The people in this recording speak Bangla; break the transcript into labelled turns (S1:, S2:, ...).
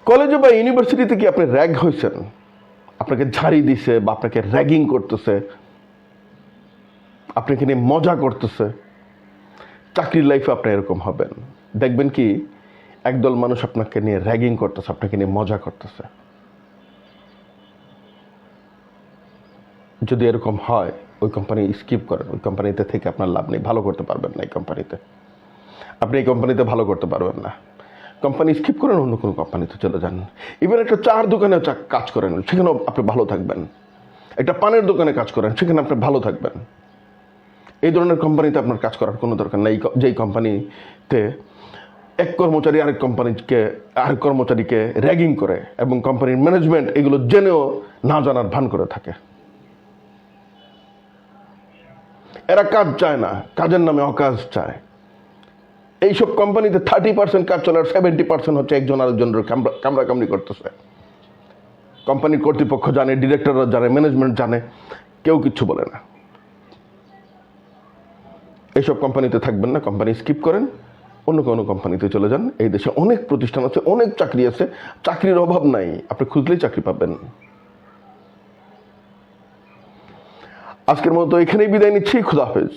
S1: কলেজে বা ইউনিভার্সিটিতে কি আপনি র্যাগ হয়েছেন? আপনাকে ঝাড়ি দিছে বা আপনাকে র্যাগিং করতেছে, আপনাকে নিয়ে মজা করতেছে? চাকরির লাইফে আপনি এরকম হবেন, দেখবেন কি একদল মানুষ আপনাকে নিয়ে র্যাগিং করতেছে, আপনাকে নিয়ে মজা করতেছে। যদি এরকম হয় ওই কোম্পানি স্কিপ করেন, ওই কোম্পানিতে থেকে আপনার লাভ নেই, ভালো করতে পারবেন না এই কোম্পানিতে, আপনি এই কোম্পানিতে ভালো করতে পারবেন না। কোম্পানি স্কিপ করেন, অন্য কোনো কোম্পানিতে চলে যান। ইভেন একটা চার দোকানে কাজ করেন, সেখানেও আপনি ভালো থাকবেন। একটা পানের দোকানে কাজ করেন, সেখানে আপনি ভালো থাকবেন। এই ধরনের কোম্পানিতে আপনার কাজ করার কোনো দরকার নেই, যেই কোম্পানিতে এক কর্মচারী আরেক কর্মচারীকে র্যাগিং করে এবং কোম্পানির ম্যানেজমেন্ট এগুলো জেনেও না জানার ভান করে থাকে। এরা কাজ চায় না, কাজের নামে অকাজ চায়। এইসব কোম্পানিতে 30% কাজ চলে, আর 70% হচ্ছে একজন আরেকজনের কামড়াকামড়ি করতেছে। কোম্পানির কর্তৃপক্ষ জানে, ডিরেক্টররা জানে, ম্যানেজমেন্ট জানে, কেউ কিচ্ছু বলে না। এইসব কোম্পানিতে থাকবেন না, কোম্পানি স্কিপ করেন, অন্য কোনো কোম্পানিতে চলে যান। এই দেশে অনেক প্রতিষ্ঠান আছে, অনেক চাকরি আছে, চাকরির অভাব নাই, আপনি খুঁজলেই চাকরি পাবেন। আজকের মতো এখানেই বিদায় নিচ্ছি। খুদা হাফেজ।